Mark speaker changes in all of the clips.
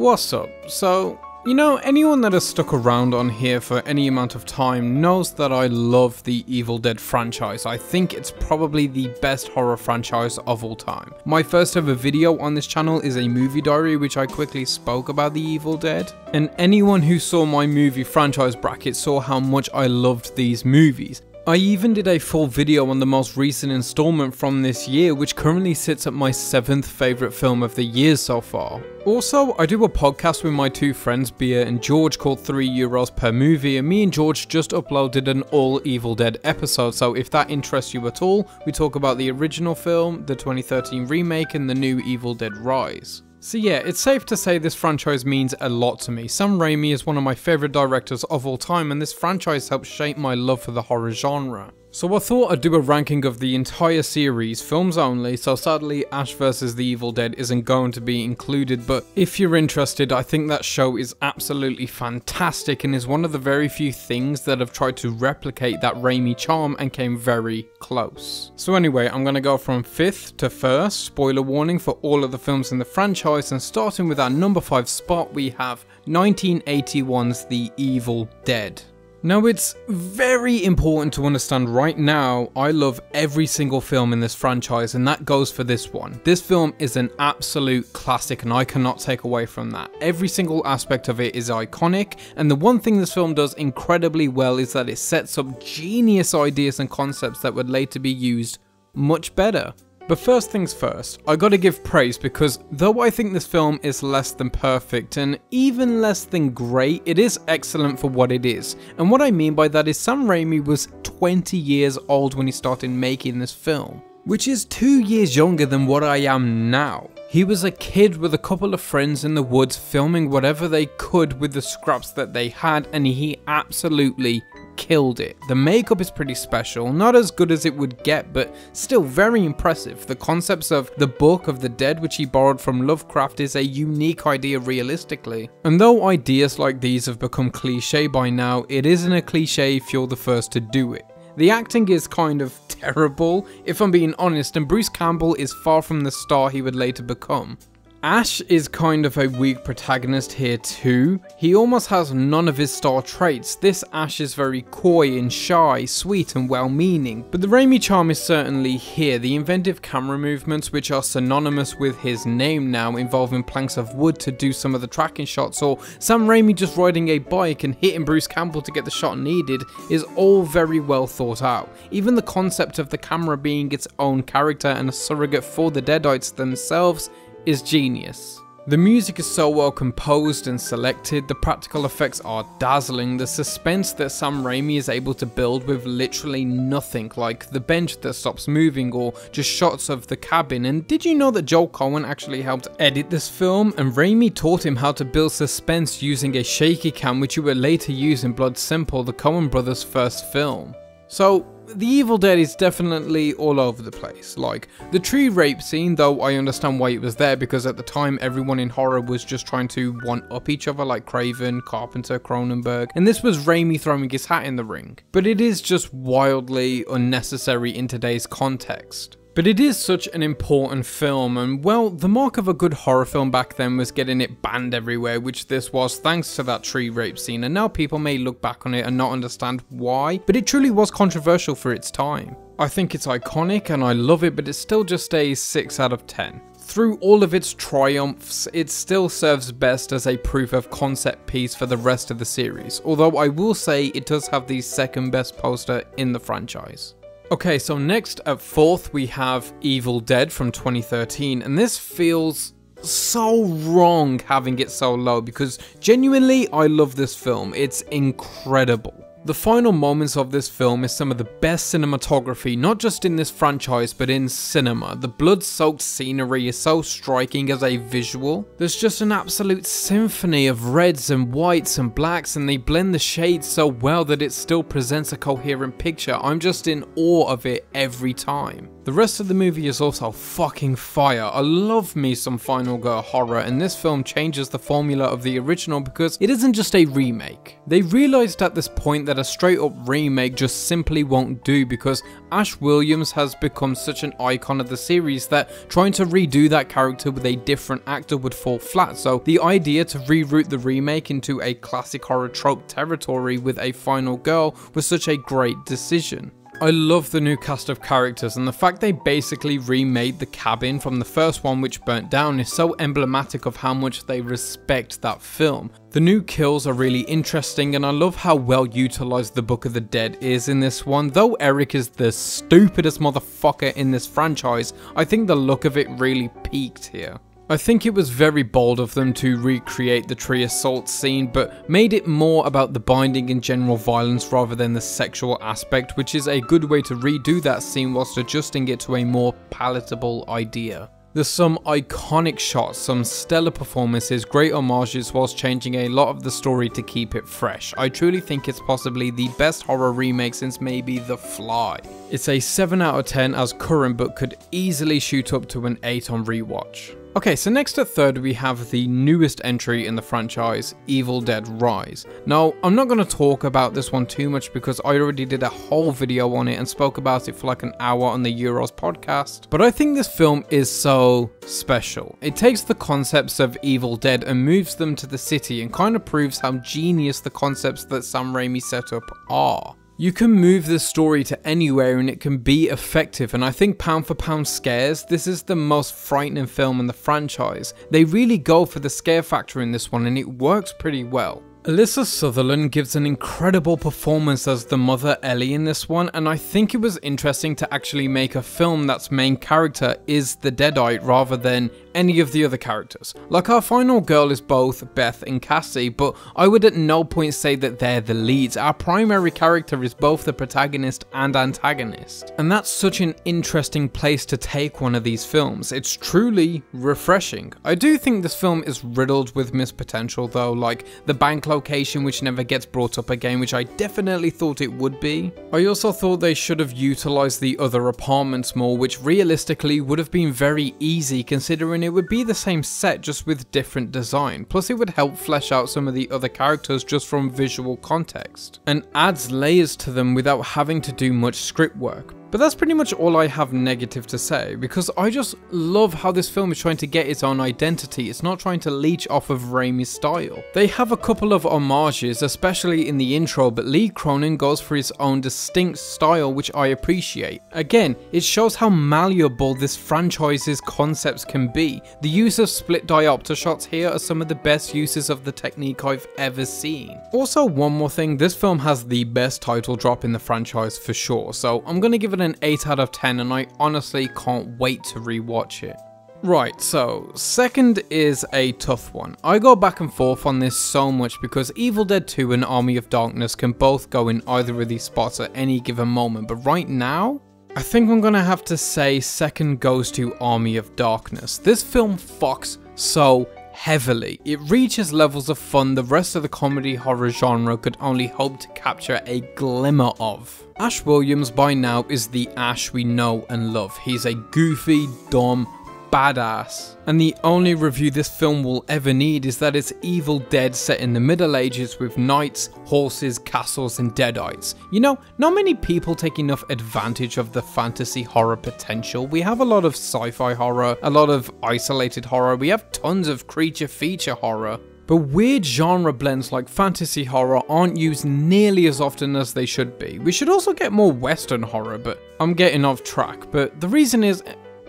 Speaker 1: What's up? So, anyone that has stuck around on here for any amount of time knows that I love the Evil Dead franchise. I think it's probably the best horror franchise of all time. My first ever video on this channel is a movie diary which I quickly spoke about the Evil Dead. And anyone who saw my movie franchise bracket saw how much I loved these movies. I even did a full video on the most recent installment from this year, which currently sits at my 7th favourite film of the year so far. Also, I do a podcast with my two friends Bia and George called €3 per movie, and me and George just uploaded an all Evil Dead episode, so if that interests you at all, we talk about the original film, the 2013 remake and the new Evil Dead Rise. So yeah, it's safe to say this franchise means a lot to me. Sam Raimi is one of my favourite directors of all time, and this franchise helped shape my love for the horror genre. So I thought I'd do a ranking of the entire series, films only, so sadly Ash vs the Evil Dead isn't going to be included, but if you're interested, I think that show is absolutely fantastic and is one of the very few things that have tried to replicate that Raimi charm and came very close. So anyway, I'm going to go from 5th to 1st, spoiler warning for all of the films in the franchise, and starting with our number 5 spot we have 1981's The Evil Dead. Now, it's very important to understand right now, I love every single film in this franchise, and that goes for this one. This film is an absolute classic and I cannot take away from that. Every single aspect of it is iconic, and the one thing this film does incredibly well is that it sets up genius ideas and concepts that would later be used much better. But first things first, I gotta give praise because though I think this film is less than perfect and even less than great, it is excellent for what it is. And what I mean by that is Sam Raimi was 20 years old when he started making this film, which is 2 years younger than what I am now. He was a kid with a couple of friends in the woods filming whatever they could with the scraps that they had, and he absolutely killed it. The makeup is pretty special, not as good as it would get, but still very impressive. The concepts of the Book of the Dead, which he borrowed from Lovecraft, is a unique idea realistically. And though ideas like these have become cliche by now, it isn't a cliche if you're the first to do it. The acting is kind of terrible, if I'm being honest, and Bruce Campbell is far from the star he would later become. Ash is kind of a weak protagonist here too. He almost has none of his star traits. This Ash is very coy and shy, sweet and well-meaning. But the Raimi charm is certainly here. The inventive camera movements, which are synonymous with his name now, involving planks of wood to do some of the tracking shots, or Sam Raimi just riding a bike and hitting Bruce Campbell to get the shot needed, is all very well thought out. Even the concept of the camera being its own character and a surrogate for the Deadites themselves is genius. The music is so well composed and selected, the practical effects are dazzling, the suspense that Sam Raimi is able to build with literally nothing, like the bench that stops moving or just shots of the cabin. And did you know that Joel Cohen actually helped edit this film, and Raimi taught him how to build suspense using a shaky cam, which he would later use in Blood Simple, the Coen brothers' first film. So The Evil Dead is definitely all over the place. Like, the tree rape scene, though I understand why it was there, because at the time everyone in horror was just trying to one-up each other, like Craven, Carpenter, Cronenberg, and this was Raimi throwing his hat in the ring. But it is just wildly unnecessary in today's context. But it is such an important film, and well, the mark of a good horror film back then was getting it banned everywhere, which this was thanks to that tree rape scene, and now people may look back on it and not understand why, but it truly was controversial for its time. I think it's iconic and I love it, but it still just stays 6 out of 10. Through all of its triumphs, it still serves best as a proof of concept piece for the rest of the series, although I will say it does have the second best poster in the franchise. Okay, so next at 4th we have Evil Dead from 2013, and this feels so wrong having it so low because genuinely I love this film. It's incredible. The final moments of this film is some of the best cinematography, not just in this franchise, but in cinema. The blood-soaked scenery is so striking as a visual. There's just an absolute symphony of reds and whites and blacks, and they blend the shades so well that it still presents a coherent picture. I'm just in awe of it every time. The rest of the movie is also fucking fire. I love me some Final Girl horror, and this film changes the formula of the original because it isn't just a remake. They realized at this point that a straight up remake just simply won't do because Ash Williams has become such an icon of the series that trying to redo that character with a different actor would fall flat. So the idea to reroute the remake into a classic horror trope territory with a Final Girl was such a great decision. I love the new cast of characters, and the fact they basically remade the cabin from the first one which burnt down is so emblematic of how much they respect that film. The new kills are really interesting, and I love how well utilized the Book of the Dead is in this one. Though Eric is the stupidest motherfucker in this franchise, I think the look of it really peaked here. I think it was very bold of them to recreate the tree assault scene, but made it more about the binding and general violence rather than the sexual aspect, which is a good way to redo that scene whilst adjusting it to a more palatable idea. There's some iconic shots, some stellar performances, great homages whilst changing a lot of the story to keep it fresh. I truly think it's possibly the best horror remake since maybe The Fly. It's a 7 out of 10 as current, but could easily shoot up to an 8 on rewatch. Okay, so next at third we have the newest entry in the franchise, Evil Dead Rise. Now, I'm not going to talk about this one too much because I already did a whole video on it and spoke about it for like an hour on the Euros podcast, but I think this film is so special. It takes the concepts of Evil Dead and moves them to the city and kind of proves how genius the concepts that Sam Raimi set up are. You can move this story to anywhere and it can be effective, and I think pound for pound scares, this is the most frightening film in the franchise. They really go for the scare factor in this one and it works pretty well. Alyssa Sutherland gives an incredible performance as the mother Ellie in this one, and I think it was interesting to actually make a film that's main character is the Deadite rather than any of the other characters. Like, our final girl is both Beth and Cassie, but I would at no point say that they're the leads. Our primary character is both the protagonist and antagonist, and that's such an interesting place to take one of these films. It's truly refreshing. I do think this film is riddled with missed potential though, like the bank location which never gets brought up again, which I definitely thought it would be. I also thought they should have utilized the other apartments more, which realistically would have been very easy considering it would be the same set just with different design. Plus it would help flesh out some of the other characters just from visual context and adds layers to them without having to do much script work. But that's pretty much all I have negative to say, because I just love how this film is trying to get its own identity. It's not trying to leech off of Raimi's style. They have a couple of homages, especially in the intro, but Lee Cronin goes for his own distinct style, which I appreciate. Again, it shows how malleable this franchise's concepts can be. The use of split diopter shots here are some of the best uses of the technique I've ever seen. Also, one more thing, this film has the best title drop in the franchise for sure, so I'm gonna give it an 8 out of 10 and I honestly can't wait to rewatch it. Right, so second is a tough one. I go back and forth on this so much because Evil Dead 2 and Army of Darkness can both go in either of these spots at any given moment, but right now, I think I'm gonna have to say second goes to Army of Darkness. This film fucks so heavily. It reaches levels of fun the rest of the comedy horror genre could only hope to capture a glimmer of. Ash Williams by now is the Ash we know and love. He's a goofy, dumb badass. And the only review this film will ever need is that it's Evil Dead set in the Middle Ages with knights, horses, castles and deadites. You know, not many people take enough advantage of the fantasy horror potential. We have a lot of sci-fi horror, a lot of isolated horror, we have tons of creature feature horror. But weird genre blends like fantasy horror aren't used nearly as often as they should be. We should also get more Western horror, but I'm getting off track. But the reason is,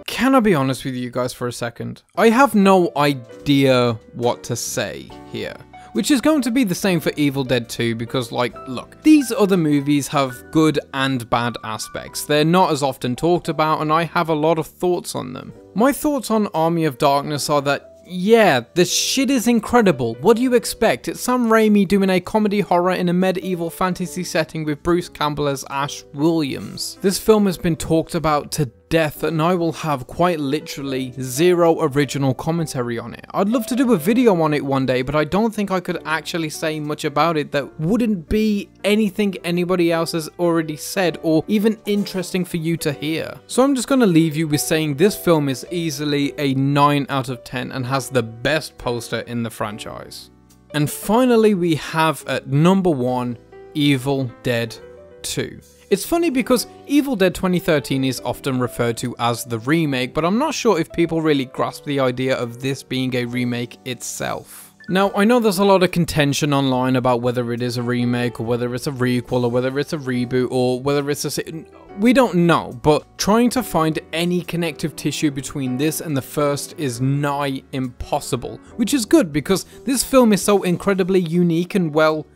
Speaker 1: can I be honest with you guys for a second? I have no idea what to say here. Which is going to be the same for Evil Dead 2 because, like, look, these other movies have good and bad aspects. They're not as often talked about and I have a lot of thoughts on them. My thoughts on Army of Darkness are that, yeah, the shit is incredible. What do you expect? It's Sam Raimi doing a comedy horror in a medieval fantasy setting with Bruce Campbell as Ash Williams. This film has been talked about to death and I will have quite literally zero original commentary on it. I'd love to do a video on it one day, but I don't think I could actually say much about it that wouldn't be anything anybody else has already said or even interesting for you to hear. So I'm just going to leave you with saying this film is easily a 9 out of 10 and has the best poster in the franchise. And finally we have at number 1, Evil Dead 2. It's funny because Evil Dead 2013 is often referred to as the remake, but I'm not sure if people really grasp the idea of this being a remake itself. Now, I know there's a lot of contention online about whether it is a remake or whether it's a requel or whether it's a reboot or whether it's a... We don't know, but trying to find any connective tissue between this and the first is nigh impossible, which is good because this film is so incredibly unique and, well,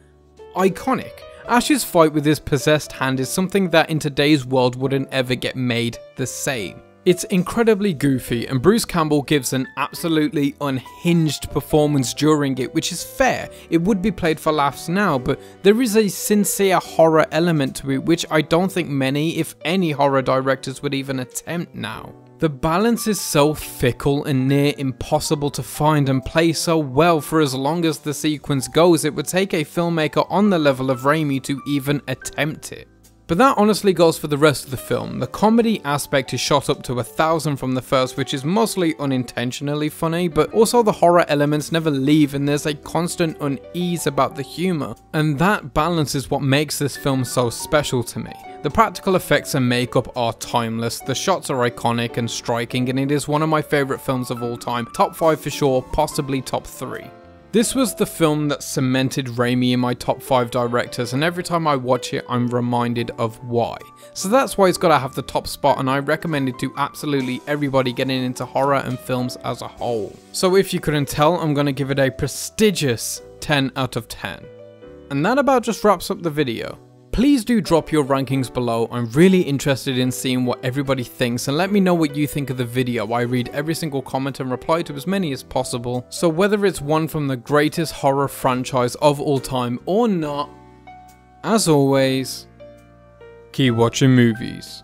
Speaker 1: iconic. Ash's fight with his possessed hand is something that in today's world wouldn't ever get made the same. It's incredibly goofy and Bruce Campbell gives an absolutely unhinged performance during it, which is fair. It would be played for laughs now, but there is a sincere horror element to it which I don't think many, if any, horror directors would even attempt now. The balance is so fickle and near impossible to find and play so well for as long as the sequence goes, it would take a filmmaker on the level of Raimi to even attempt it. But that honestly goes for the rest of the film. The comedy aspect is shot up to 1,000 from the first, which is mostly unintentionally funny, but also the horror elements never leave and there's a constant unease about the humour. And that balance is what makes this film so special to me. The practical effects and makeup are timeless, the shots are iconic and striking, and it is one of my favourite films of all time. Top 5 for sure, possibly top 3. This was the film that cemented Raimi in my top 5 directors, and every time I watch it I'm reminded of why. So that's why it's got to have the top spot, and I recommend it to absolutely everybody getting into horror and films as a whole. So if you couldn't tell, I'm going to give it a prestigious 10 out of 10. And that about just wraps up the video. Please do drop your rankings below. I'm really interested in seeing what everybody thinks, and let me know what you think of the video. I read every single comment and reply to as many as possible. So whether it's one from the greatest horror franchise of all time or not, as always, keep watching movies.